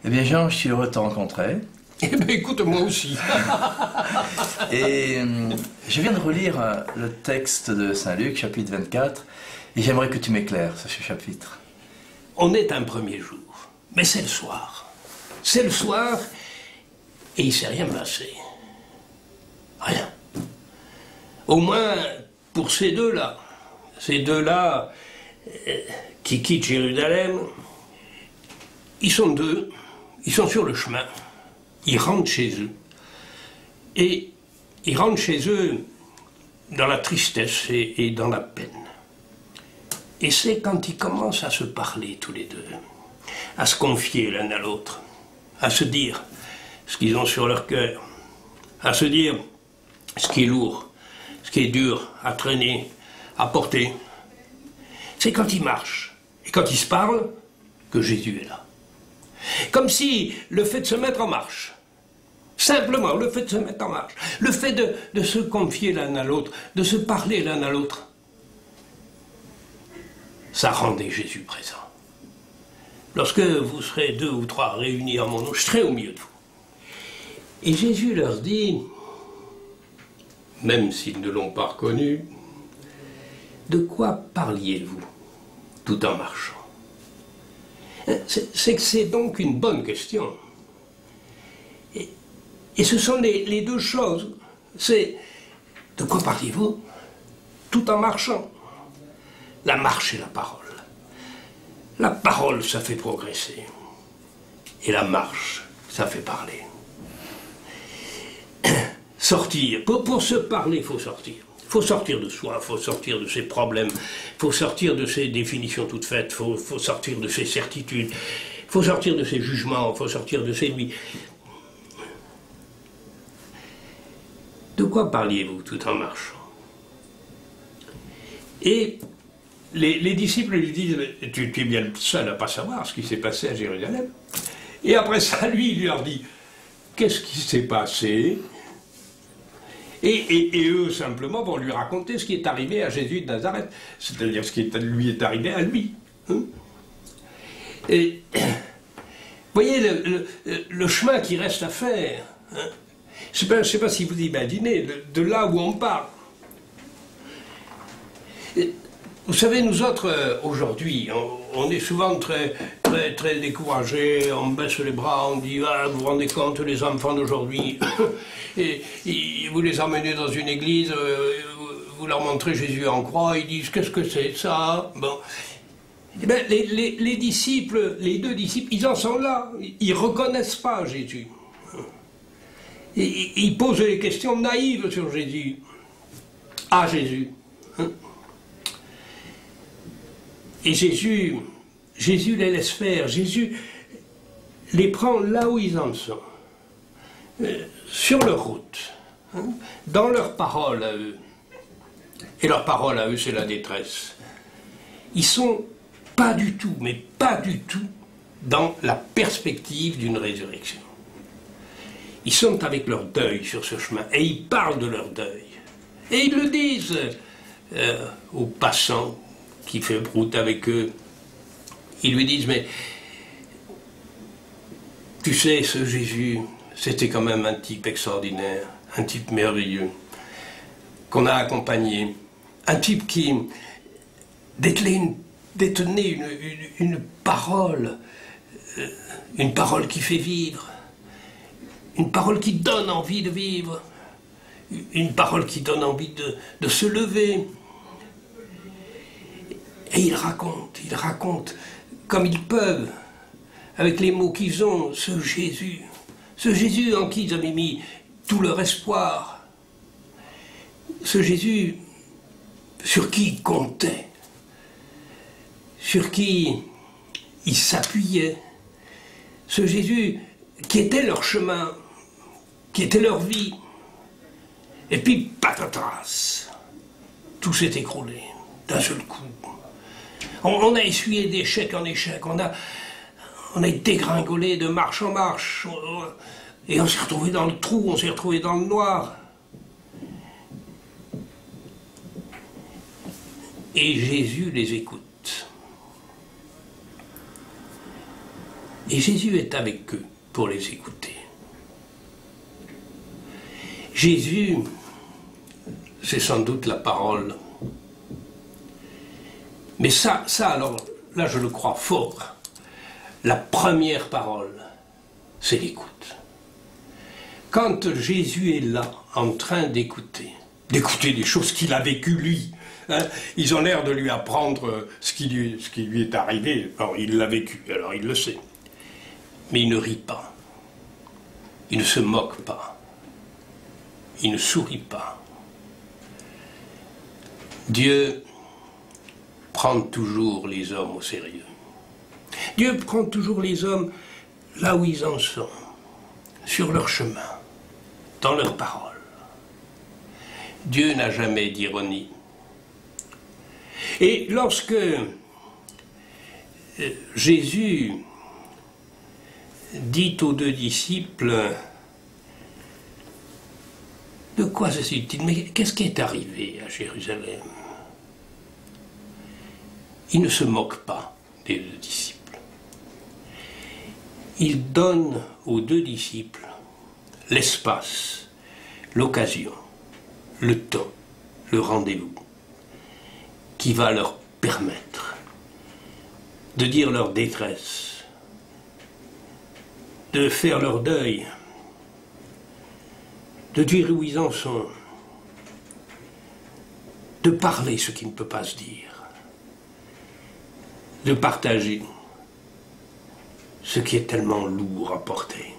Eh bien Jean, je suis heureux de te rencontrer. Eh bien écoute, moi aussi. Et je viens de relire le texte de Saint Luc, chapitre 24, et j'aimerais que tu m'éclaires sur ce chapitre. On est un premier jour, mais c'est le soir. C'est le soir, et il ne s'est rien passé. Rien. Au moins pour ces deux-là. Ces deux-là qui quittent Jérusalem, ils sont deux, ils sont sur le chemin. Ils rentrent chez eux. Et ils rentrent chez eux dans la tristesse et dans la peine. Et c'est quand ils commencent à se parler tous les deux, à se confier l'un à l'autre, à se dire ce qu'ils ont sur leur cœur, à se dire ce qui est lourd, ce qui est dur à traîner, à porter. C'est quand ils marchent et quand ils se parlent que Jésus est là. Comme si le fait de se mettre en marche, simplement le fait de se mettre en marche, le fait de se confier l'un à l'autre, de se parler l'un à l'autre, ça rendait Jésus présent. Lorsque vous serez 2 ou 3 réunis en mon nom, je serai au milieu de vous. Et Jésus leur dit, même s'ils ne l'ont pas reconnu, de quoi parliez-vous tout en marchant? C'est que c'est donc une bonne question. Et ce sont les deux choses. C'est de quoi parliez-vous tout en marchant? La marche et la parole. La parole, ça fait progresser. Et la marche, ça fait parler. Sortir. Pour se parler, il faut sortir. Il faut sortir de soi, il faut sortir de ses problèmes, il faut sortir de ses définitions toutes faites, il faut sortir de ses certitudes, il faut sortir de ses jugements, il faut sortir de ses vies. De quoi parliez-vous tout en marchant? Et les disciples lui disent, tu es bien le seul à ne pas savoir ce qui s'est passé à Jérusalem. Et après ça, lui, il leur dit, qu'est-ce qui s'est passé? Et eux, simplement, vont lui raconter ce qui est arrivé à Jésus de Nazareth, c'est-à-dire ce qui lui est arrivé à lui. Hein? Et vous voyez le chemin qui reste à faire. Hein? Je ne sais pas si vous imaginez, de là où on part. Vous savez, nous autres, aujourd'hui, on est souvent très découragés, on baisse les bras, on dit « Ah, vous vous rendez compte, les enfants d'aujourd'hui, et vous les emmenez dans une église, vous leur montrez Jésus en croix, ils disent « Qu'est-ce que c'est ça ?» Bon. Eh bien, les disciples, les 2 disciples, ils en sont là, ils ne reconnaissent pas Jésus. Et ils posent des questions naïves sur Jésus, à Jésus. Et Jésus les laisse faire, Jésus les prend là où ils en sont, sur leur route, hein, dans leurs paroles à eux. Et leur parole à eux, c'est la détresse. Ils sont pas du tout, mais pas du tout, dans la perspective d'une résurrection. Ils sont avec leur deuil sur ce chemin, et ils parlent de leur deuil. Et ils le disent aux passants qui fait route avec eux. Ils lui disent, mais tu sais, ce Jésus, c'était quand même un type extraordinaire, un type merveilleux, qu'on a accompagné, un type qui détenait une parole qui fait vivre, une parole qui donne envie de vivre, une parole qui donne envie de se lever. Et ils racontent comme ils peuvent, avec les mots qu'ils ont, ce Jésus en qui ils avaient mis tout leur espoir, ce Jésus sur qui ils comptaient, sur qui ils s'appuyaient, ce Jésus qui était leur chemin, qui était leur vie. Et puis, patatras, tout s'est écroulé d'un seul coup. On a essuyé d'échec en échec, on a dégringolé de marche en marche, et on s'est retrouvé dans le trou, on s'est retrouvé dans le noir. Et Jésus les écoute. Et Jésus est avec eux pour les écouter. Jésus, c'est sans doute la parole. Mais ça alors, là je le crois fort. La première parole, c'est l'écoute. Quand Jésus est là, en train d'écouter des choses qu'il a vécues lui, hein, ils ont l'air de lui apprendre ce qui lui est arrivé. Alors, il l'a vécu, alors il le sait. Mais il ne rit pas. Il ne se moque pas. Il ne sourit pas. Dieu prend toujours les hommes au sérieux. Dieu prend toujours les hommes là où ils en sont, sur leur chemin, dans leurs paroles. Dieu n'a jamais d'ironie. Et lorsque Jésus dit aux 2 disciples, de quoi s'agit-il? Mais qu'est-ce qui est arrivé à Jérusalem? Il ne se moque pas des 2 disciples. Il donne aux 2 disciples l'espace, l'occasion, le temps, le rendez-vous, qui va leur permettre de dire leur détresse, de faire leur deuil, de dire où ils en sont, de parler ce qui ne peut pas se dire, de partager ce qui est tellement lourd à porter.